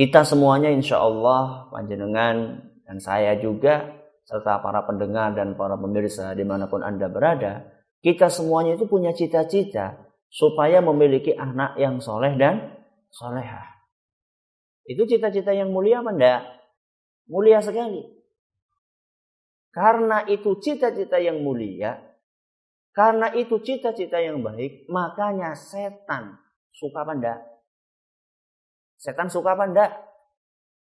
Kita semuanya insya Allah, panjenengan dan saya juga, serta para pendengar dan para pemirsa dimanapun Anda berada, kita semuanya itu punya cita-cita supaya memiliki anak yang soleh dan solehah. Itu cita-cita yang mulia apa enggak? Mulia sekali. Karena itu cita-cita yang mulia, karena itu cita-cita yang baik, makanya setan suka apa enggak? Setan suka apa enggak?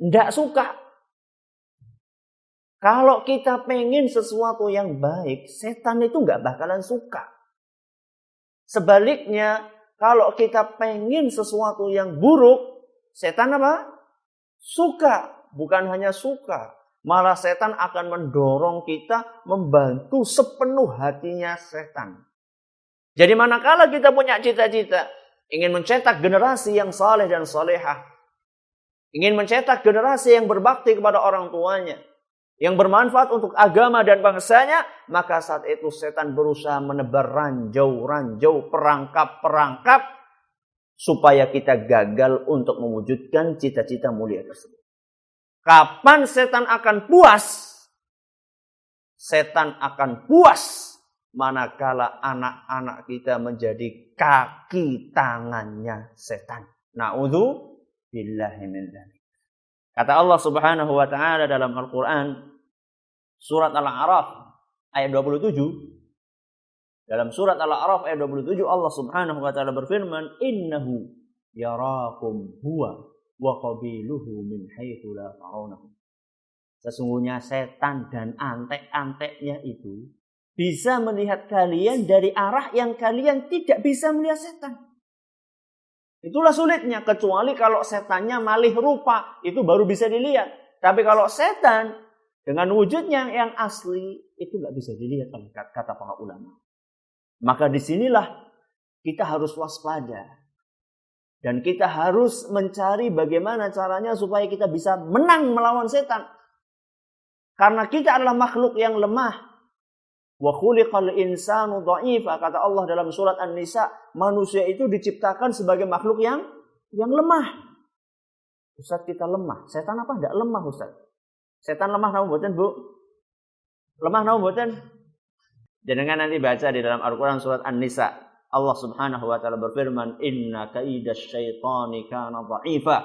Enggak suka. Kalau kita pengen sesuatu yang baik, setan itu enggak bakalan suka. Sebaliknya, kalau kita pengen sesuatu yang buruk, setan apa? Suka. Bukan hanya suka, malah setan akan mendorong kita, membantu sepenuh hatinya setan. Jadi manakala kita punya cita-cita, ingin mencetak generasi yang saleh dan salehah, ingin mencetak generasi yang berbakti kepada orang tuanya, yang bermanfaat untuk agama dan bangsanya, maka saat itu setan berusaha menebar ranjau-ranjau, perangkap-perangkap, supaya kita gagal untuk mewujudkan cita-cita mulia tersebut. Kapan setan akan puas? Setan akan puas manakala anak-anak kita menjadi kaki tangannya setan. Na'udzubillahi min dzalik. Kata Allah Subhanahu wa taala dalam Al-Qur'an surat Al-A'raf ayat 27. Dalam surat Al-A'raf ayat 27 Allah Subhanahu wa taala berfirman, "Innahu yarakum huwa wa qabiluhu min haitsu la tarawnahu." Sesungguhnya setan dan antek-anteknya itu bisa melihat kalian dari arah yang kalian tidak bisa melihat setan. Itulah sulitnya, kecuali kalau setannya malih rupa, itu baru bisa dilihat. Tapi kalau setan dengan wujudnya yang asli, itu nggak bisa dilihat, kata para ulama. Maka disinilah kita harus waspada. Dan kita harus mencari bagaimana caranya supaya kita bisa menang melawan setan. Karena kita adalah makhluk yang lemah. Wa khuliqal insanu dha'ifa, kata Allah dalam surat An-Nisa, manusia itu diciptakan sebagai makhluk yang lemah. Ustaz, kita lemah. Setan apa enggak lemah, Ustaz? Setan lemah napa mboten, Bu? Lemah napa mboten? Jangan nanti baca di dalam Al-Qur'an surat An-Nisa. Allah Subhanahu wa taala berfirman, "Inna kaidash syaitani kana dha'ifa."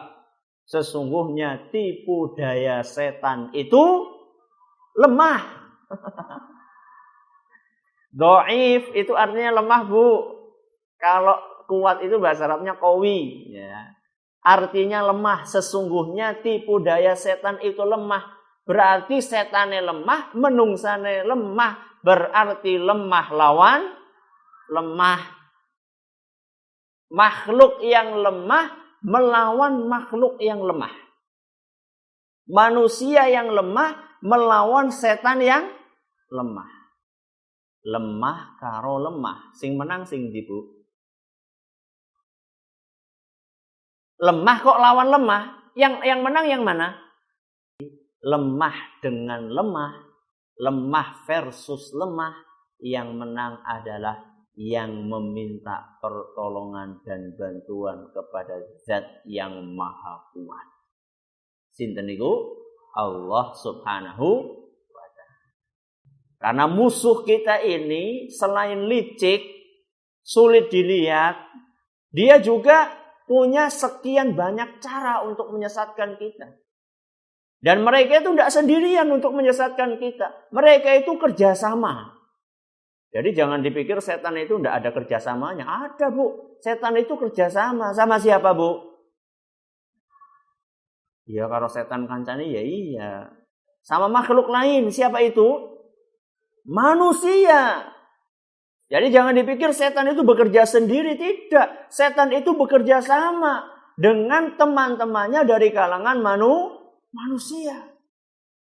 Sesungguhnya tipu daya setan itu lemah. Dhaif itu artinya lemah, Bu. Kalau kuat itu bahasa Arabnya qawi, ya. Artinya lemah. Sesungguhnya tipu daya setan itu lemah. Berarti setannya lemah, menungsane lemah, berarti lemah lawan lemah. Makhluk yang lemah melawan makhluk yang lemah. Manusia yang lemah melawan setan yang lemah. Lemah karo lemah, sing menang sing ndi, Bu? Lemah kok lawan lemah? Yang menang yang mana? Lemah dengan lemah, lemah versus lemah, yang menang adalah yang meminta pertolongan dan bantuan kepada Zat yang Maha Kuat. Sinten niku? Allah Subhanahu wa taala. Karena musuh kita ini selain licik, sulit dilihat, dia juga punya sekian banyak cara untuk menyesatkan kita. Dan mereka itu tidak sendirian untuk menyesatkan kita. Mereka itu kerjasama. Jadi jangan dipikir setan itu tidak ada kerjasamanya. Ada, Bu. Setan itu kerjasama. Sama siapa, Bu? Ya kalau setan kancane ya iya. Sama makhluk lain. Siapa itu? Manusia. Jadi jangan dipikir setan itu bekerja sendiri. Tidak. Setan itu bekerja sama dengan teman-temannya dari kalangan manusia.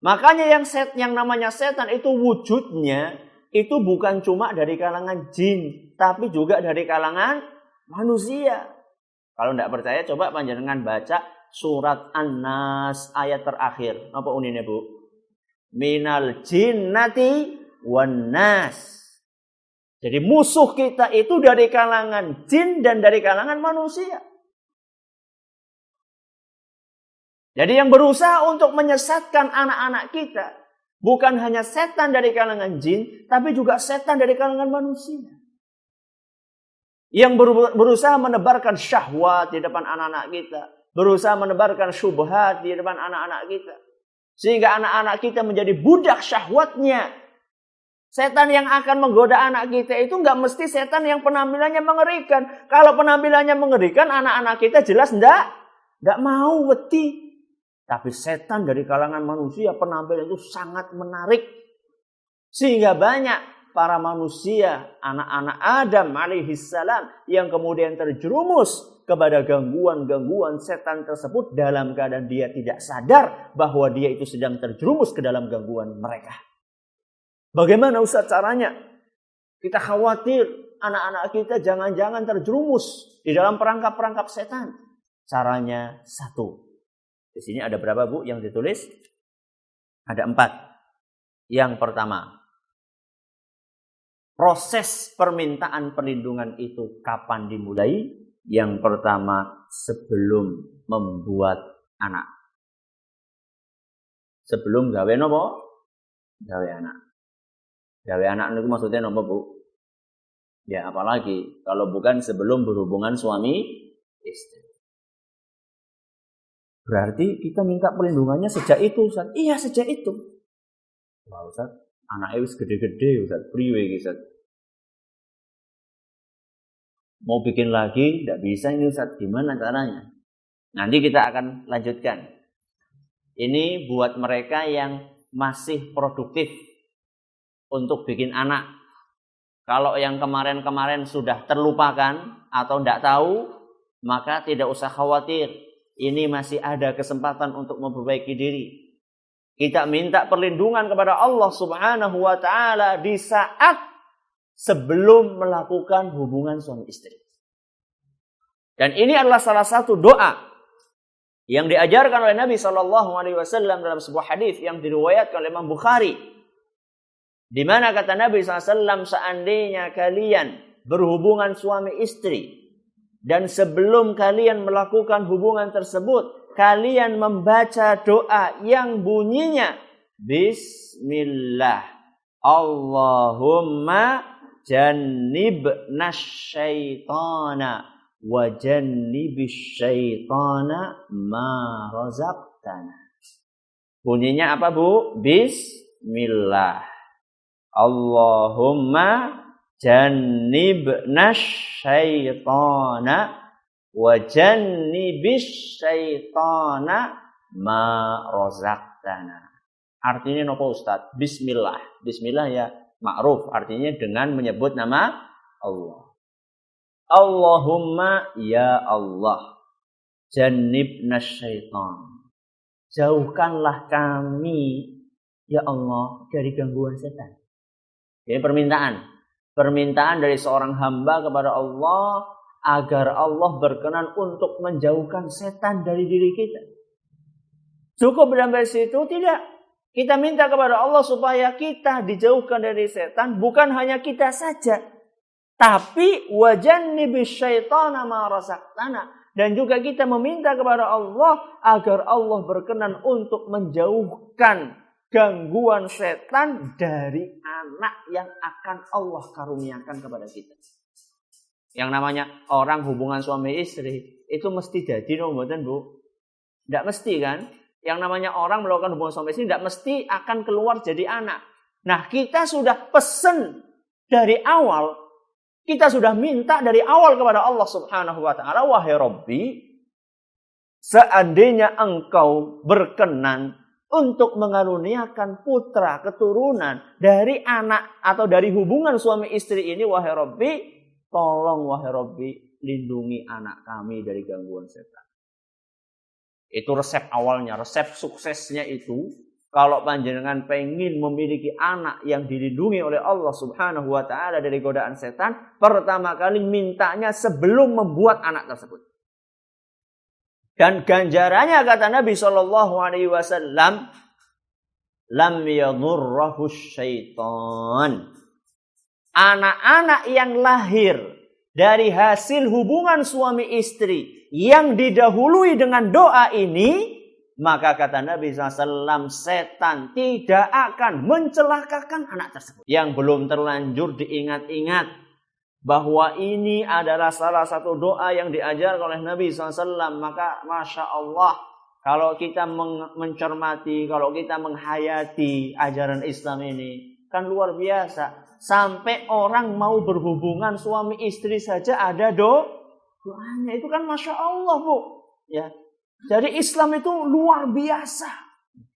Makanya yang namanya setan itu wujudnya itu bukan cuma dari kalangan jin, tapi juga dari kalangan manusia. Kalau tidak percaya, coba panjenengan baca surat An-Nas ayat terakhir. Apa unine, Bu? Minal jinnati wan nas. Jadi musuh kita itu dari kalangan jin dan dari kalangan manusia. Jadi yang berusaha untuk menyesatkan anak-anak kita bukan hanya setan dari kalangan jin, tapi juga setan dari kalangan manusia. Yang berusaha menebarkan syahwat di depan anak-anak kita. Berusaha menebarkan syubhat di depan anak-anak kita. Sehingga anak-anak kita menjadi budak syahwatnya. Setan yang akan menggoda anak kita itu nggak mesti setan yang penampilannya mengerikan. Kalau penampilannya mengerikan, anak-anak kita jelas nggak mau, wedi. Tapi setan dari kalangan manusia penampilan itu sangat menarik. Sehingga banyak para manusia, anak-anak Adam alaihissalam yang kemudian terjerumus kepada gangguan-gangguan setan tersebut dalam keadaan dia tidak sadar bahwa dia itu sedang terjerumus ke dalam gangguan mereka. Bagaimana Ustaz caranya? Kita khawatir anak-anak kita jangan-jangan terjerumus di dalam perangkap-perangkap setan. Caranya satu. Di sini ada berapa Bu yang ditulis? Ada 4. Yang pertama, proses permintaan perlindungan itu kapan dimulai? Yang pertama, sebelum membuat anak. Sebelum gawe nopo? Gawe anak. Gawe anak itu maksudnya nopo Bu? Ya apalagi kalau bukan sebelum berhubungan suami istri. Berarti kita minta perlindungannya sejak itu Ustaz. Iya sejak itu. Wah Ustaz, anaknya wis gede-gede Ustaz, priwe Ustaz. Mau bikin lagi, tidak bisa ini Ustaz. Gimana caranya? Nanti kita akan lanjutkan. Ini buat mereka yang masih produktif untuk bikin anak. Kalau yang kemarin-kemarin sudah terlupakan atau tidak tahu, maka tidak usah khawatir. Ini masih ada kesempatan untuk memperbaiki diri. Kita minta perlindungan kepada Allah Subhanahu wa taala di saat sebelum melakukan hubungan suami istri. Dan ini adalah salah satu doa yang diajarkan oleh Nabi SAW dalam sebuah hadis yang diriwayatkan oleh Imam Bukhari. Di mana kata Nabi SAW, seandainya kalian berhubungan suami istri dan sebelum kalian melakukan hubungan tersebut, kalian membaca doa yang bunyinya Bismillah Allahumma jannibna syaitana wa jannibis syaitana ma razaqtana. Bunyinya apa Bu? Bismillah Allahumma jannibna syaitana wa jannibis syaitana ma razaqtana. Artinya apa Ustaz? Bismillah. Bismillah ya ma'ruf. Artinya dengan menyebut nama Allah. Allahumma ya Allah. Jannibna syaitan. Jauhkanlah kami ya Allah dari gangguan setan. Ini permintaan dari seorang hamba kepada Allah agar Allah berkenan untuk menjauhkan setan dari diri kita. Cukup sampai situ? Tidak. Kita minta kepada Allah supaya kita dijauhkan dari setan, bukan hanya kita saja, tapi wajannibis syaitana ma razaqtana, dan juga kita meminta kepada Allah agar Allah berkenan untuk menjauhkan gangguan setan dari anak yang akan Allah karuniakan kepada kita. Yang namanya orang hubungan suami istri itu mesti jadi mboten Bu? Tidak mesti kan? Yang namanya orang melakukan hubungan suami istri tidak mesti akan keluar jadi anak. Nah, kita sudah pesen dari awal, kita sudah minta dari awal kepada Allah Subhanahu wa taala, wahai Rabbi, seandainya Engkau berkenan untuk mengaruniakan putra keturunan dari anak atau dari hubungan suami istri ini, wahai Rabbi, tolong wahai Rabbi, lindungi anak kami dari gangguan setan. Itu resep awalnya, resep suksesnya itu. Kalau panjenengan pengen memiliki anak yang dilindungi oleh Allah Subhanahu wa taala dari godaan setan, pertama kali mintanya sebelum membuat anak tersebut. Dan ganjarannya kata Nabi SAW, lam yadurrahu syaitan. Anak-anak yang lahir dari hasil hubungan suami istri yang didahului dengan doa ini, Maka kata Nabi SAW, setan tidak akan mencelakakan anak tersebut. Yang belum terlanjur diingat-ingat bahwa ini adalah salah satu doa yang diajarkan oleh Nabi SAW. Maka Masya Allah, kalau kita mencermati, kalau kita menghayati ajaran Islam ini, kan luar biasa. Sampai orang mau berhubungan suami istri saja ada doanya. Itu kan Masya Allah, Bu. Ya. Jadi Islam itu luar biasa.